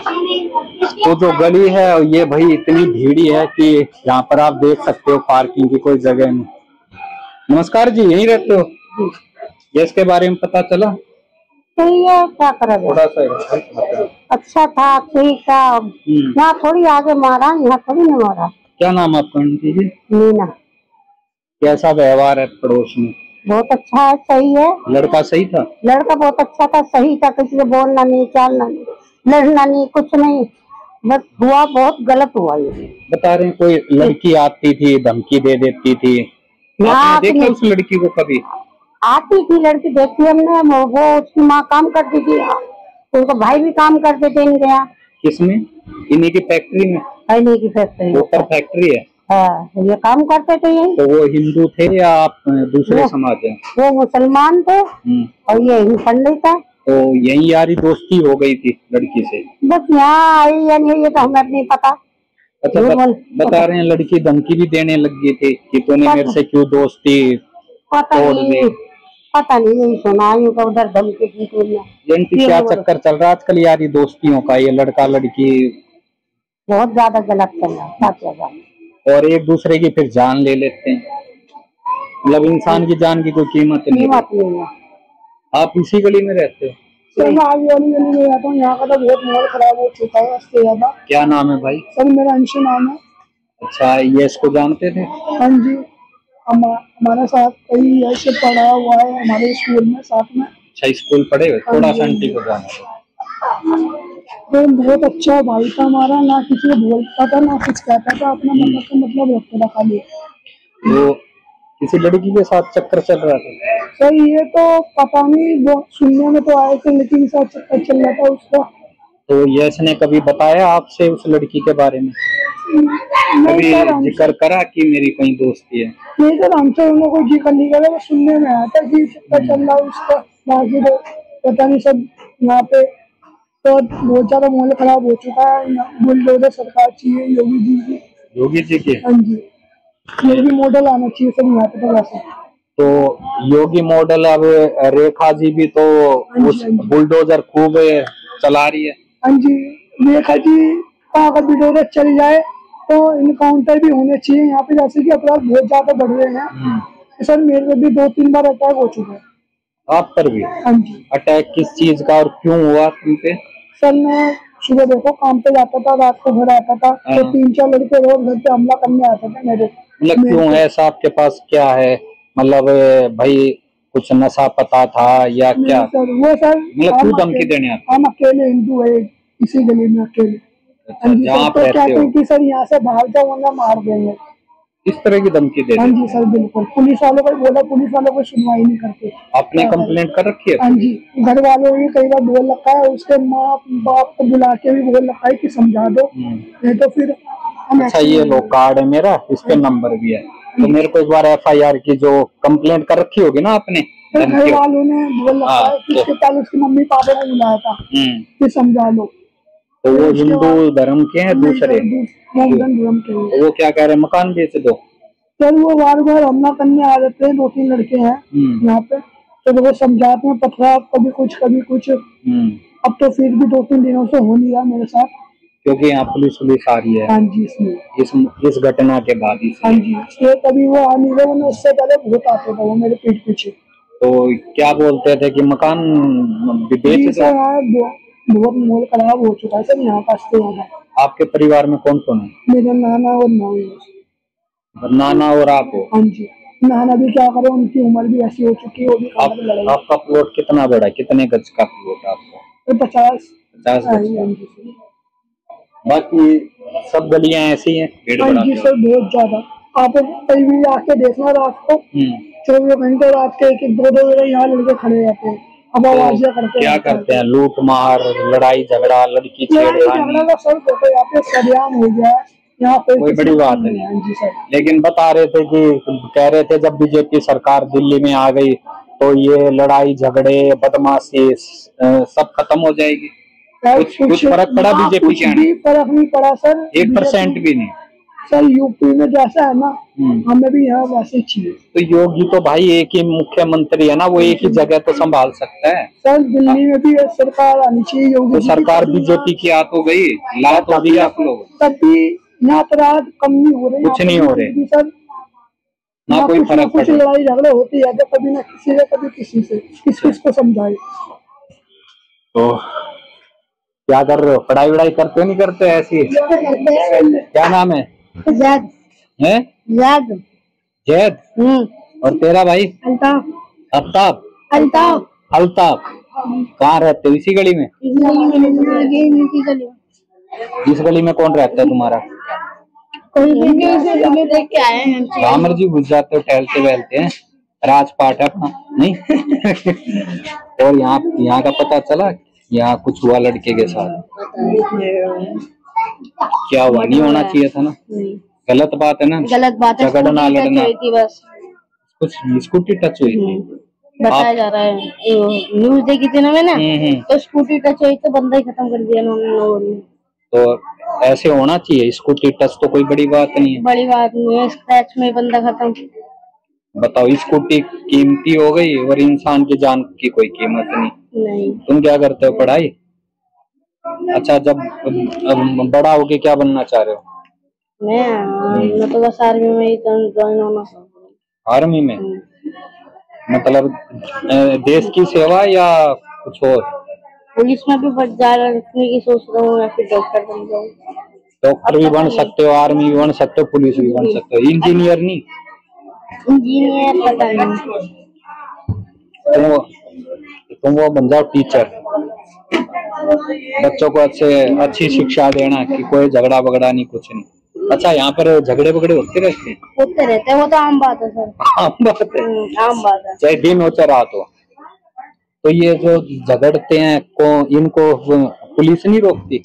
तो जो गली है ये भाई इतनी भीड़ी है कि यहाँ पर आप देख सकते हो पार्किंग की कोई जगह नहीं। नमस्कार जी, यहीं रहते हो? गैस के बारे में पता चला? सही है, क्या करा थोड़ा सा अच्छा था, ठीक था। यहाँ थोड़ी आगे मारा, यहाँ थोड़ी नहीं मारा। क्या नाम आपका आंटी जी? मीना। कैसा व्यवहार है पड़ोस में? बहुत अच्छा है, सही है। लड़का सही था? लड़का बहुत अच्छा था, सही था, किसी से बोलना नहीं, चालना नहीं, लड़ना नहीं, कुछ नहीं। बस हुआ बहुत गलत हुआ ये। बता रहे हैं कोई लड़की आती थी, धमकी दे देती थी। आपने देखा उस लड़की को कभी? आती थी लड़की, देखी हमने। वो उसकी माँ काम करती थी, उनका भाई भी काम करते थे इनके यहाँ। किसमें? इन्हीं की फैक्ट्री में? इन्हीं की फैक्ट्री। ऊपर फैक्ट्री है? हाँ, ये काम करते थे यही। तो वो हिंदू थे या आप दूसरे समाज है? वो मुसलमान थे और ये हिंदू पंडित है। तो यही यारी दोस्ती हो गई थी लड़की से? बस यहाँ आई या नहीं ये तो हमें नहीं पता। अच्छा, बता रहे हैं लड़की धमकी भी देने लग गई थी कि तूने मेरे से क्यों दोस्ती तोड़ दी? पता नहीं, यही सुना का उधर धमकी दी तुमने। क्या चक्कर चल रहा है आजकल यारी दोस्तियों का? ये लड़का लड़की बहुत ज्यादा गलत चल रहा है और एक दूसरे की फिर जान ले लेते हैं। मतलब इंसान की जान की कोई कीमत नहीं है। आप इसी गली में रहते हो? सर मैं आगे वाली गली में रहता हूँ। यहाँ का तो बहुत माहौल खराब हो चुका है इससे ज्यादा। क्या नाम है भाई? सर मेरा अंशु नाम है। अच्छा, ये इसको जानते थे? हाँ जी, हमारे साथ कई ऐसे पढ़ा हुआ है हमारे स्कूल में साथ में। अच्छा, स्कूल पढ़े हुए? थोड़ा सा आंटी को जाना। तो बहुत अच्छा भाई था हमारा, ना किसी को बोलता था ना कुछ कहता था, अपना मतलब रखता था खाली। वो किसी लड़की के साथ चक्कर चल रहा था? सर ये तो पता नहीं, वो सुनने में तो आए थे लेकिन साथ चक्कर चल रहा था उसका। तो यश ने कभी बताया आपसे उस लड़की के बारे में? कभी जिक्र करा कि मेरी कहीं दोस्ती है? नहीं सर, हमसे उन्होंने कोई जिक्र नहीं करा, वो सुनने में आया था कि चक्कर चल रहा उसका। बाकी तो पता नहीं। सब यहाँ पे तो बहुत ज्यादा माहौल खराब हो चुका है। बुलडोजर सरकार चाहिए योगी जी की। योगी जी की? हाँ जी, योगी मॉडल आना चाहिए सर यहाँ पे। तो वैसे तो योगी मॉडल, अब रेखा जी भी तो उस बुलडोजर खूब चला रही है। हाँ जी, रेखा जी का अगर बुलडोजर चल जाए तो इनकाउंटर भी होने चाहिए यहाँ पे, जैसे कि अपराध बहुत ज्यादा बढ़ रहे हैं। सर मेरे पे भी 2-3 बार अटैक हो चुका है। आप पर भी? हाँ जी। अटैक किस चीज का और क्यों हुआ तुम पे? सर मैं सुबह देखो काम पे जाता था, रात को घर आता था, तो 3-4 लड़के रोज घर पे हमला करने आते थे मेरे। मतलब क्यों है? ऐसा आपके पास क्या है? मतलब भाई कुछ नशा पता था या क्या? सर वो सर मतलब क्यों धमकी देने आते? हम अकेले हिंदू है इसी गली में अकेले। जहाँ आप रहते हो? कि सर यहाँ से बाहर जाओ वरना मार देंगे, इस तरह की धमकी दे? हाँ जी सर बिल्कुल। पुलिस वालों को बोला, पुलिस वालों को सुनवाई नहीं करते। आपने कंप्लेंट कर रखी है? हाँ जी, घर वालों ने कई बार बोल रखा है, उसके माँ बाप को बुला के भी बोल रखा है कि समझा दो, नहीं तो फिर अच्छा, ये लो कार्ड है मेरा, इस पे नंबर भी है, तो मेरे को एक बार FIR की जो कंप्लेंट कर रखी होगी ना आपने? घर वालों ने बोल रखा है कि इसके पहले उसकी मम्मी पापा को बुलाया था कि समझा लो। तो वो हिंदू धर्म के हैं दूसरे? धर्म के। वो क्या कह रहे हैं, मकान बेच दो? सर वो बार बार हमला करने आ जाते हैं, 2-3 लड़के हैं यहाँ पे, तो वो समझाते हैं पथरा, कभी कुछ कभी कुछ। अब तो फिर भी 2-3 दिनों से हो नहीं रहा मेरे साथ, क्योंकि यहाँ पुलिस आ रही है। हाँ जी, इसमें इस घटना के बाद ही। हाँ जी, इसलिए कभी वो आ नहीं रहे, वरना उससे पहले बहुत आते थे वो मेरे पीठ पीछे। तो क्या बोलते थे कि मकान बेच दो? बहुत माहौल खराब हो चुका है सर यहाँ का। आपके परिवार में कौन कौन है? मेरे नाना और नानी। नाना और आप हो? हाँ जी, नाना भी क्या करे, उनकी उम्र भी ऐसी हो चुकी है, वो भी आपका प्लॉट कितना बड़ा है? कितने गज का प्लॉट है आपका? 50 गज। बाकी सब गलियां ऐसी हैं? हाँ जी सर, बहुत ज्यादा। आप कहीं भी आके देखना, रात को 24 घंटे रात के 1-2 बजे यहाँ लड़के खड़े रहते हैं। अब आवाज़ें करते हैं। क्या करते हैं? लूट मार, लड़ाई झगड़ा, लड़की छेड़खानी? सर देखो यहाँ पे सरेआम हो गया है, यहाँ पे कोई बड़ी बात नहीं है जी सर। लेकिन बता रहे थे कि कह रहे थे जब बीजेपी सरकार दिल्ली में आ गई तो ये लड़ाई झगड़े बदमाशी सब खत्म हो जाएगी। कुछ फर्क पड़ा बीजेपी के आने? फर्क नहीं पड़ा सर, 1% भी नहीं। सर यूपी में जैसा है ना, हमें भी यहाँ वैसे चाहिए। तो योगी तो भाई एक ही मुख्यमंत्री है ना, वो एक ही जगह तो संभाल सकता है। सर दिल्ली में भी सरकार आनी चाहिए योगी। तो सरकार बीजेपी की आ तो गई, ला तो दिया आप लोग, तब भी यहाँ अपराध कम नहीं हो रहे, कुछ नहीं हो रहे सर, ना कोई फर्क कुछ लड़ाई झगड़े होती है कभी ना किसी से, कभी किसी से, किस को समझाए। तो क्या कर रहे हो, पढ़ाई वढ़ाई करते नहीं करते ऐसी? क्या नाम है? जैद। हैं? जैद। जैद। और तेरा भाई? अल्ताफ। अल्ताफ। अल्ताफ। अल्ताफ। कहाँ रहते हो? इसी गली में? इस गली में कौन रहता है तुम्हारा? देख के आए हैं। रामर जी घुस जाते हो टहलते वहलते हैं, राजपाट है अपना नहीं? और यहाँ का पता चला, यहाँ कुछ हुआ लड़के के साथ? क्या हुआ? नहीं होना चाहिए था ना, गलत बात है ना, गलत बात है। झगड़ना लड़ना। बस कुछ स्कूटी टच हुई थी बताया जा रहा है, न्यूज देखी थी ना मैंने, तो स्कूटी टच हुई तो बंदा ही खत्म कर दिया उन्होंने। तो ऐसे होना चाहिए, स्कूटी टच तो कोई बड़ी बात नहीं है। बड़ी बात नहीं है, स्क्रैच में बंदा खत्म। बताओ, स्कूटी कीमती हो गई और इंसान की जान की कोई कीमत नहीं। तुम क्या करते हो? पढ़ाई? अच्छा, जब बड़ा होके क्या बनना चाह रहे हो? मैं तो बस आर्मी में ही ज्वाइन होना। आर्मी में? मतलब देश की सेवा या कुछ और? पुलिस में भी बढ़ जा रखने की सोच रहा हूँ, या फिर डॉक्टर बन जाऊँ। डॉक्टर भी बन सकते हो, आर्मी भी बन सकते हो, पुलिस भी बन सकते हो, इंजीनियर नहीं? इंजीनियर पता नहीं। तुम वो बन जाओ टीचर, बच्चों को अच्छी शिक्षा देना कि कोई झगड़ा बगड़ा नहीं, कुछ नहीं। अच्छा, यहाँ पर झगड़े बगड़े होते रहते हैं? होते रहते हैं, वो तो आम बात है सर। आम बात है? आम बात है, चाहे दिन हो चाहे रात हो। तो ये जो झगड़ते हैं इनको पुलिस नहीं रोकती?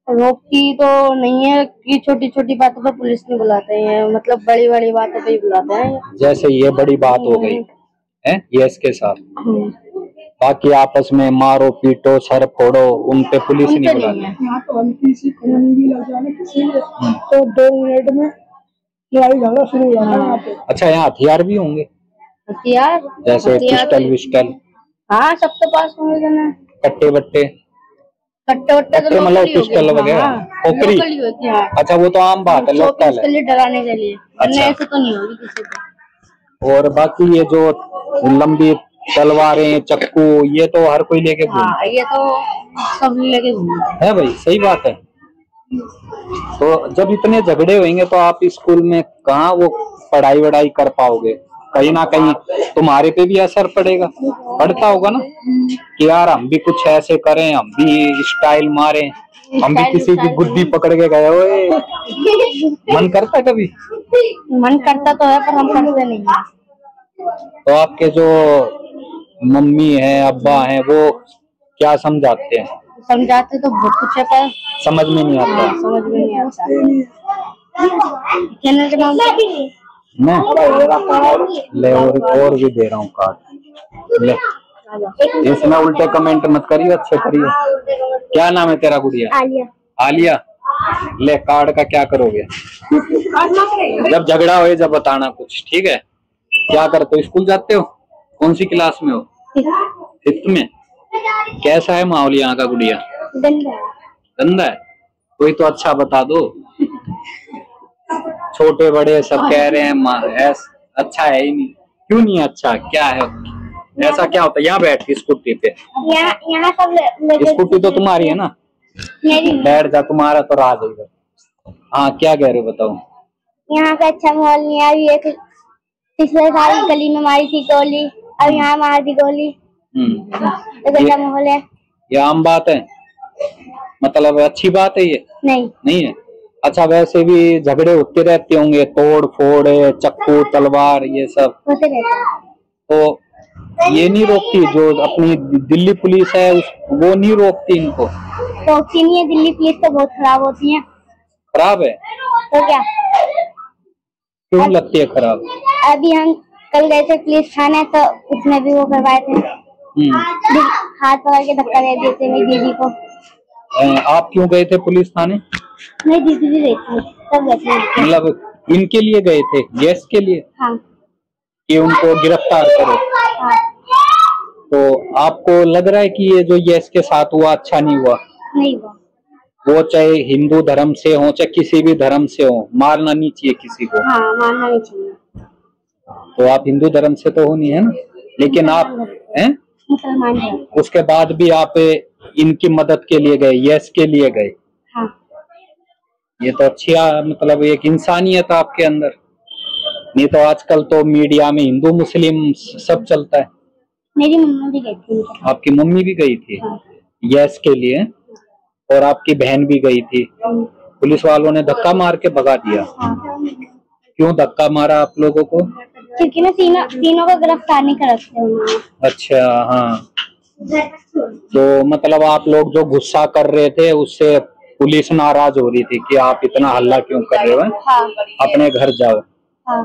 रोकती तो नहीं है कि छोटी छोटी बातों पर पुलिस नहीं बुलाते हैं, मतलब बड़ी बड़ी बातों पर ही बुलाते हैं। जैसे ये बड़ी बात हो गई है ये इसके साथ, बाकी आपस में मारो पीटो सर फोड़ो, उन पे पुलिस नहीं बुलाती। यहाँ तो हल्की सी खूनी भी लग जाए किसी में तो 2 मिनट में लड़ाई झगड़ा शुरू हो जाता है यहाँ पे। अच्छा, यहाँ हथियार भी होंगे? हथियार जैसे पिस्टल विस्टल? हाँ, सबके पास होंगे ना। कट्टे बट्टे? कट्टे वट्टे तो मतलब पिस्टल वगैरह, खोपड़ी? अच्छा, वो तो आम बात है, लोकल है, डराने के लिए। अच्छा, ऐसे तो नहीं होगी किसी को। और बाकी ये जो लंबी तलवारें चक्कू, ये तो हर कोई लेके घूमता है। ये तो सब लेके घूमते है भाई, सही बात है। तो जब इतने झगड़े होंगे तो आप स्कूल में कहाँ वो पढ़ाई वढ़ाई कर पाओगे? कहीं ना कहीं तुम्हारे पे भी असर पड़ता होगा ना, कि यार हम भी कुछ ऐसे करें, हम भी स्टाइल मारें, हम भी किसी की गुद्दी पकड़ के गए। ओए, मन करता कभी? मन करता तो है, पर हम करते नहीं। तो आपके जो मम्मी है अब्बा हैं, वो क्या समझाते हैं? समझाते तो बहुत कुछ है, पर समझ में नहीं आता। समझ में नहीं आता। मैं ले और भी दे रहा हूँ कार्ड ले। इसमें उल्टे कमेंट मत करियो, अच्छे करियो। क्या नाम है तेरा गुड़िया? आलिया। आलिया, ले कार्ड का क्या करोगे? जब झगड़ा हो जब बताना कुछ, ठीक है? क्या करते हो? स्कूल जाते हो? कौन सी क्लास में हो? 5th में। कैसा है माहौल यहाँ का गुड़िया? गंदा है? कोई तो अच्छा बता दो। छोटे बड़े सब कह रहे हैं अच्छा है ही नहीं। क्यों नहीं अच्छा? क्या है ऐसा? क्या होता है? यहाँ बैठ के स्कूटी पे, यहाँ सब स्कूटी तो तुम्हारी है ना, बैठ जा, तुम्हारा तो राज है। हाँ, क्या कह रहे हो बताओ? यहाँ का अच्छा माहौल नहीं है। अभी एक पिछले साल गली में मारी थी गोली, अब यहाँ मार दी गोली। तो गंदा माहौल है। ये आम बात है, मतलब अच्छी बात है ये? नहीं है। अच्छा, वैसे भी झगड़े होते रहते होंगे, तोड़ फोड़, चक्कू तलवार, ये सब होते रहते हैं। तो ये नहीं रोकती जो अपनी दिल्ली पुलिस है, वो नहीं रोकती इनको? रोकती नहीं है, दिल्ली पुलिस तो बहुत खराब होती है। खराब है तो क्या? क्यों लगती है खराब? अभी हम कल गए थे पुलिस थाने, तो उसमें भी वो करवाए थे, हाथ पकड़ के धक्का दे दिए थे मेरी दीदी को। आप क्यों गए थे पुलिस थाने? नहीं, दीदी भी गई थी, सब गए थे। मतलब इनके लिए गए थे, गैस के लिए? हाँ। कि उनको गिरफ्तार करो? हाँ। तो आपको लग रहा है कि ये जो गैस के साथ हुआ अच्छा नहीं हुआ? नहीं हुआ। वो चाहे हिंदू धर्म से हो चाहे किसी भी धर्म से हो, मारना नहीं चाहिए किसी को। हाँ, मारना नहीं चाहिए। तो आप हिंदू धर्म से तो हो नहीं, है ना? लेकिन आप हैं मुसलमान हैं। उसके बाद भी आप इनकी मदद के लिए गए, यस के लिए गए। हाँ। ये तो अच्छी मतलब एक इंसानियत आपके अंदर। नहीं तो आजकल तो मीडिया में हिंदू मुस्लिम सब चलता है। मेरी मम्मी भी गई थी। आपकी मम्मी भी गई थी? हाँ। यस के लिए? और आपकी बहन भी गई थी? पुलिस वालों ने धक्का मार के भगा दिया? हाँ। क्यों धक्का मारा आप लोगों को? क्योंकि ना तीनों को गिरफ्तार नहीं कर सकते उन्होंने। अच्छा, हाँ। तो मतलब आप लोग जो गुस्सा कर रहे थे उससे पुलिस नाराज हो रही थी कि आप इतना हल्ला क्यों कर रहे हो? हाँ। अपने घर जाओ। हाँ।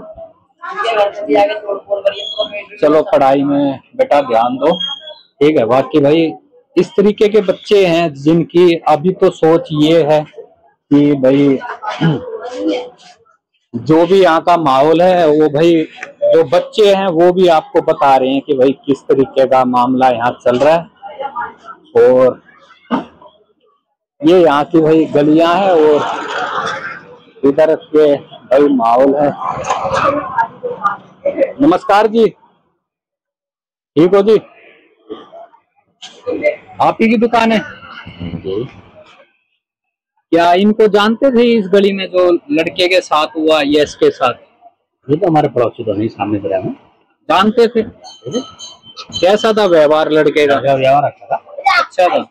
चलो पढ़ाई में बेटा ध्यान दो, ठीक है। बाकी भाई इस तरीके के बच्चे हैं जिनकी अभी तो सोच ये है कि भाई जो भी यहाँ का माहौल है वो भाई जो बच्चे हैं वो भी आपको बता रहे हैं कि भाई किस तरीके का मामला यहाँ चल रहा है। और ये यहाँ की भाई गलियां हैं और इधर के भाई माहौल है। नमस्कार जी, ठीक हो जी? आप ही की दुकान है? क्या इनको जानते थे इस गली में जो लड़के के साथ हुआ यश के साथ? ये तो हमारे पड़ोसी तो नहीं, सामने से में जानते थे? कैसा था व्यवहार लड़के का? व्यवहार अच्छा था। अच्छा था।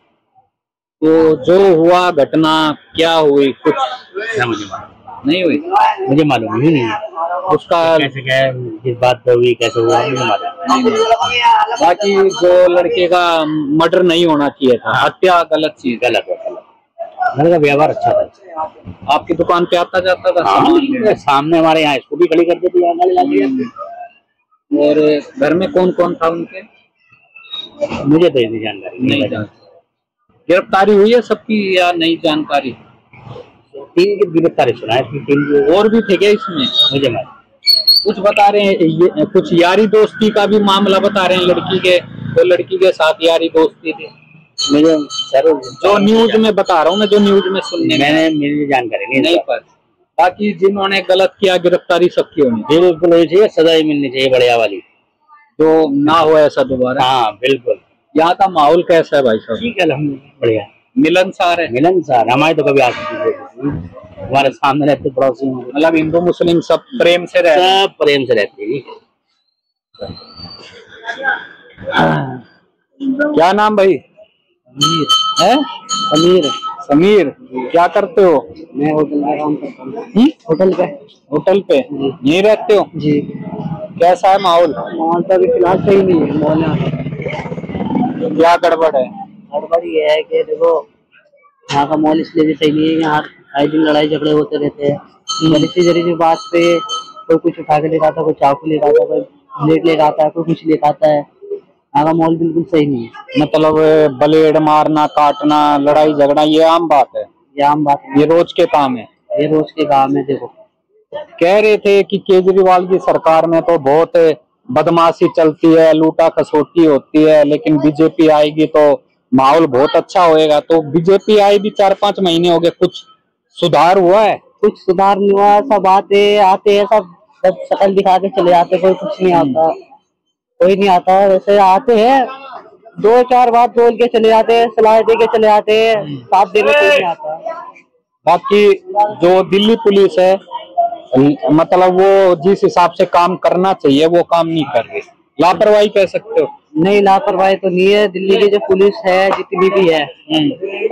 तो जो हुआ घटना क्या हुई, कुछ मुझे नहीं हुई? मुझे मालूम ही नहीं है उसका कैसे क्या किस बात पे हुई, कैसे हुआ, मुझे मालूम। बाकी जो लड़के का मर्डर नहीं होना चाहिए था, हत्या गलत चीज, गलत लड़के का व्यवहार अच्छा था। आपकी दुकान पे आता जाता था? हाँ, सामने हमारे यहाँ स्कूटी खड़ी कर देती है। और घर में कौन कौन था उनके? मुझे तो इतनी जानकारी नहीं जानकारी। गिरफ्तारी हुई है सबकी या नहीं जानकारी? 3 की गिरफ्तारी सुना है, 3 और भी थे क्या इसमें? मुझे मालूम। कुछ बता रहे हैं ये, कुछ यारी दोस्ती का भी मामला बता रहे हैं लड़की के, तो लड़की के साथ यारी दोस्ती थी। मुझे सर जो न्यूज में बता रहा हूँ मैं, जो न्यूज में सुनने मेरी जानकारी नहीं पर। बाकी जिन्होंने गलत किया गिरफ्तारी सबकी होनी बिल्कुल होनी चाहिए, सजा ही मिलनी चाहिए बढ़िया वाली, जो ना हो ऐसा दोबारा। हाँ बिल्कुल। यहाँ का माहौल कैसा है भाई साहब? ठीक है, अल्हम्दुलिल्लाह बढ़िया, मिलनसार है। मिलनसार। हमारे तो कभी आ हमारे सामने रहते पड़ोसी, मतलब हिंदू मुस्लिम सब प्रेम से रहते, सब प्रेम से रहते हैं। क्या नाम भाई? समीर है? समीर। समीर, क्या करते हो? मैं होटल में काम करता हूँ। होटल पे? होटल पे यहीं रहते हो जी। कैसा है माहौल? माहौल तो अभी फिलहाल सही नहीं है। माहौल क्या गड़बड़ है? गड़बड़ ये है कि देखो यहाँ का माहौल इसलिए भी सही नहीं है, यहाँ आए दिन लड़ाई झगड़े होते रहते हैं। जरी सी बात पे कोई कुछ उठा के लेकर आता, कोई चाकू लेकर आता, कोई ब्लेड लेकर आता है, कोई कुछ लेकर आता है। यहाँ का माहौल बिल्कुल सही नहीं है। मतलब ब्लेड मारना, काटना, लड़ाई झगड़ा ये आम बात है? ये आम बात है, ये रोज के काम है? ये रोज के काम है। देखो कह रहे थे कि केजरीवाल की सरकार में तो बहुत बदमाशी चलती है, लूटा खसोटी होती है, लेकिन बीजेपी आएगी तो माहौल बहुत अच्छा होएगा। तो बीजेपी आई भी 4-5 महीने हो गए, कुछ सुधार हुआ है? कुछ सुधार नहीं हुआ। सब आते हैं, सब शक्ल दिखा के चले जाते, कोई कुछ नहीं आता, कोई नहीं आता। वैसे आते हैं 2-4 बात बोल के चले जाते हैं, सलाह दे के चले जाते हैं, साथ देने कोई नहीं आता। बाकी जो दिल्ली पुलिस है, मतलब वो जिस हिसाब से काम करना चाहिए वो काम नहीं कर रही, लापरवाही कह सकते हो? नहीं, लापरवाही तो नहीं है। दिल्ली की जो पुलिस है जितनी भी है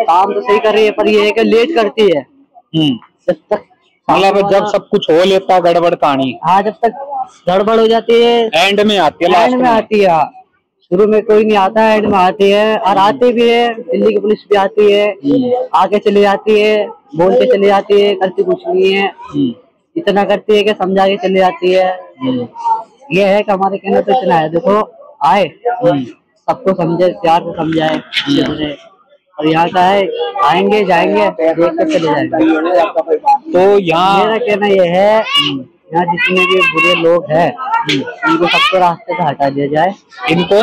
काम तो सही कर रही है, पर ये है कि लेट करती है। जब तक मतलब जब सब कुछ हो लेता गड़बड़ कहानी, हाँ, जब तक गड़बड़ हो जाती है एंड में आती है, एंड में आती है। शुरू में कोई नहीं आता, एंड में आती है। और आते भी है, दिल्ली की पुलिस भी आती है, आके चली जाती है, बोल के चली जाती है, करती कुछ नहीं है। इतना करती है कि समझा के चली जाती है। ये है कि हमारे कहने तो इतना है, देखो आए सबको समझे, प्यार से समझाए, और यहाँ का है, आएंगे जाएंगे देख के चले जाएंगे। तो यहाँ मेरा कहना ये है, यहाँ जितने भी बुरे लोग हैं उनको सबको रास्ते से हटा दिया जाए। इनको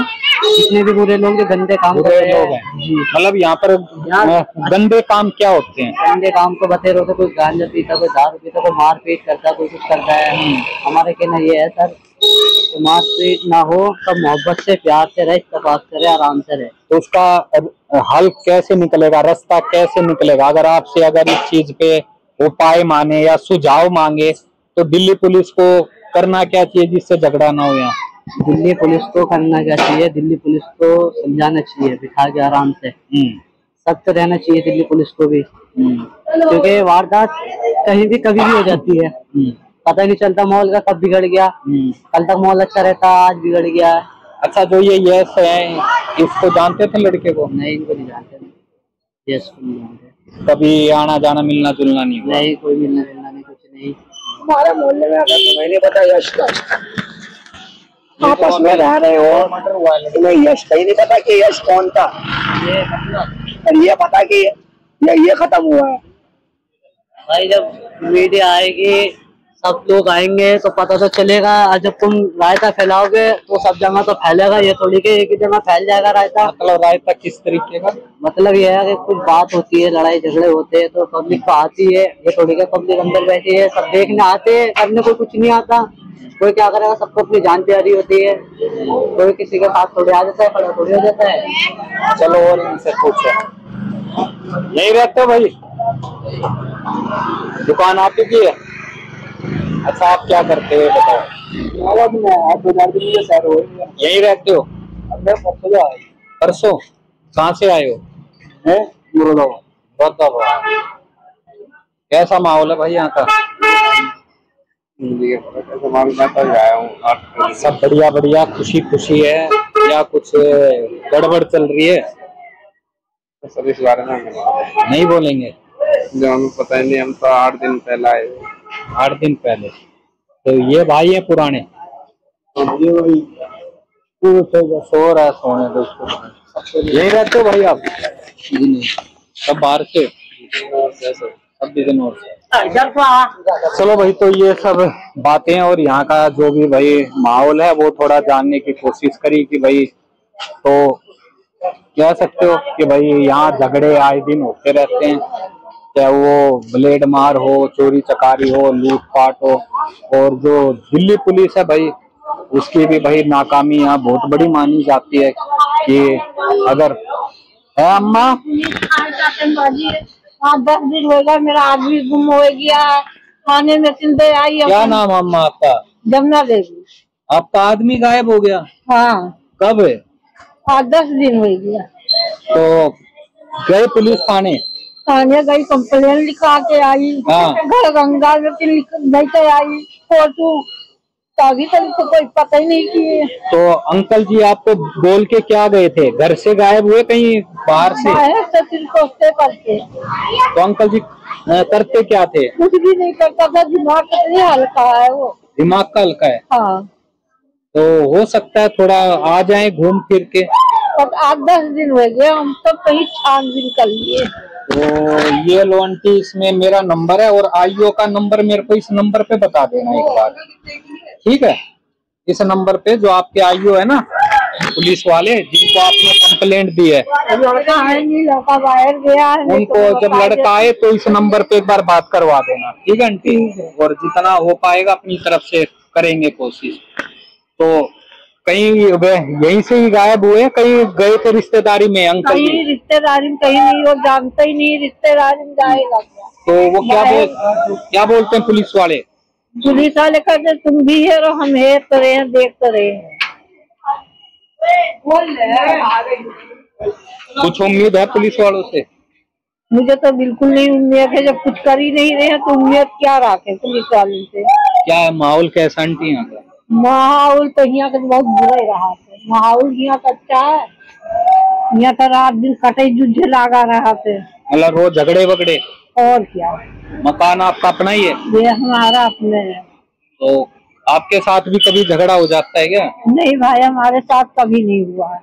जितने भी बुरे लोग जो गंदे काम कर रहे लोग हैं, मतलब यहाँ पर गंदे काम क्या होते हैं? गंदे काम को बतेरे होते, कोई गांजा पीता, कोई दारू पीता, कोई मारपीट करता, कोई कुछ करता है। हमारे कहना ये है सर, तो मारपीट ना हो, सब मोहब्बत से प्यार से रहे, इत्तेफाक से रहे, आराम से रहे। तो उसका हल कैसे निकलेगा, रास्ता कैसे निकलेगा? अगर आपसे अगर इस चीज पे उपाय मांगे या सुझाव मांगे तो दिल्ली पुलिस को करना क्या चाहिए जिससे झगड़ा ना हो? यहाँ दिल्ली पुलिस को करना क्या चाहिए, दिल्ली पुलिस को समझाना चाहिए बिठा के आराम से। सख्त रहना चाहिए दिल्ली पुलिस को भी, क्योंकि वारदात कहीं भी कभी भी हो जाती है, पता नहीं चलता माहौल का कब बिगड़ गया। कल तक माहौल अच्छा रहता, आज बिगड़ गया। अच्छा, जो ये यस है, इसको जानते थे लड़के को? नहीं, इनको नहीं जानते। यस को नहीं जानते। कभी आना जाना मिलना जुलना नहीं हुआ? नहीं, कोई मिलना जुलना नहीं, कुछ नहीं। हमारे मोहल्ले में अगर तुम्हें नहीं पता यश का, आपस में रह रहे हो, तुम्हें यश का ही नहीं पता कि यश कौन था, और ये पता कि ये खत्म हुआ है। भाई जब मीडिया आएगी, सब लोग आएंगे तो पता तो चलेगा। और जब तुम रायता फैलाओगे तो सब जगह तो फैलेगा, ये थोड़ी के एक ही जगह फैल जाएगा रायता। मतलब रायता किस तरीके का? मतलब ये है कि कुछ बात होती है, लड़ाई झगड़े होते हैं तो पब्लिक तो आती है, ये थोड़ी के पब्लिक अंदर बैठी है, सब देखने आते हैं, करने को कुछ नहीं आता। कोई क्या करेगा, सबको अपनी जान प्यारी होती है, कोई किसी के साथ थोड़ी आ जाता है, खड़ा थोड़ी हो जाता है। चलो और इनसे पूछो, यही रहते हो भाई? दुकान आप ही की है? अच्छा, आप क्या करते हो बताओ? आप बाजार के लिए शहर हो, यही रहते हो? परसों कहाँ से आए हो? मुरादाबाद। कैसा माहौल है भाई यहाँ का? सब बढ़िया बढ़िया, खुशी खुशी है या कुछ गड़बड़ चल रही है? सर इस बारे में नहीं बोलेंगे, जो हमें पता ही नहीं, हम तो 8 दिन पहले आए। 8 दिन पहले? तो ये भाई है पुराने? सो रहा है, सोने दो उसको। यही रहते हो भाई आप? नहीं, सब बाहर से? सब बिजनौर से। चलो भाई, तो ये सब बातें और यहाँ का जो भी भाई माहौल है वो थोड़ा जानने की कोशिश करी कि भाई, तो कह सकते हो कि भाई यहाँ झगड़े आए दिन होते रहते हैं, चाहे वो ब्लेड मार हो, चोरी चकारी हो, लूटपाट हो। और जो दिल्ली पुलिस है भाई, उसकी भी भाई नाकामी यहाँ बहुत बड़ी मानी जाती है कि अगर है अम्मा 10 दिन होगा, मेरा आदमी गुम हो गया, थाने में सिंधे आई। क्या नाम अम्मा आपका? जमुना देवी। आपका आदमी गायब हो गया? हाँ। कब है? 10 दिन हो गया। तो गए पुलिस थाने? थाने गई, कंप्लेन लिखा के आई। हाँ। घर गंगा में लेके आई फोटो, तभी तक तो कोई पता ही नहीं किए। तो अंकल जी आपको बोल के क्या गए थे? घर से गायब हुए कहीं बाहर से? करते। तो अंकल जी करते क्या थे? कुछ भी नहीं करता था, दिमाग कितनी हल्का है वो। दिमाग का हल्का है? हाँ। तो हो सकता है थोड़ा आ जाए घूम फिर के। और 8-10 दिन हो गए, हम तो कहीं छानबीन कर लिए। तो ये लो आंटी, इसमें मेरा नंबर है और आईओ का नंबर मेरे को इस नंबर पे बता देना एक बार, ठीक है? इस नंबर पे जो आपके आईओ है ना, पुलिस वाले जिनको आपने कंप्लेंट दी है, लड़का है नहीं, लड़का बाहर गया है। उनको जब लड़का आए तो इस नंबर पे एक बार बात करवा देना, ठीक है आंटी? और जितना हो पाएगा अपनी तरफ से करेंगे कोशिश। तो कहीं यहीं से ही गायब हुए, कहीं गए थे रिश्तेदारी में अंकल? कहीं रिश्तेदारी में कहीं नहीं, वो जानता ही नहीं रिश्तेदारी में जाएगा। तो वो क्या बोलते हैं पुलिस वाले? पुलिस वाले कहते तुम भी है और हम है तो रहे हैं, देख तो रहे हैं। कुछ उम्मीद है पुलिस वालों से? मुझे तो बिल्कुल नहीं उम्मीद है, जब कुछ कर ही नहीं रहे हैं तो उम्मीद क्या रखे पुलिस वालों से। क्या है माहौल कैसा आंटी यहाँ का? माहौल तो यहाँ का बहुत बुरा ही रहा है। माहौल यहाँ का अच्छा है, यहाँ का रात दिन कटे जुझे लगा रहा थे, मतलब रोज झगड़े वगड़े? और क्या। मकान आपका अपना ही है? ये हमारा अपने है। तो आपके साथ भी कभी झगड़ा हो जाता है क्या? नहीं भाई, हमारे साथ कभी नहीं हुआ है,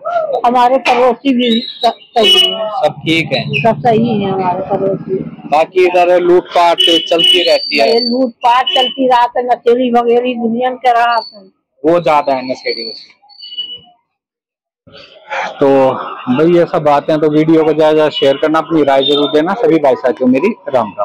हमारे पड़ोसी भी सही है। सब ठीक है, सब सही है हमारे पड़ोसी। बाकी इधर लूटपाट चलती रहती है, लूटपाट चलती रात है, नशेड़ी वगैरह दुनिया के रहा वो ज्यादा है नशेड़ी। तो भाई ये सब बातें, तो वीडियो को ज्यादा शेयर करना, अपनी राय जरूर देना। सभी भाई साथियों मेरी राम राम।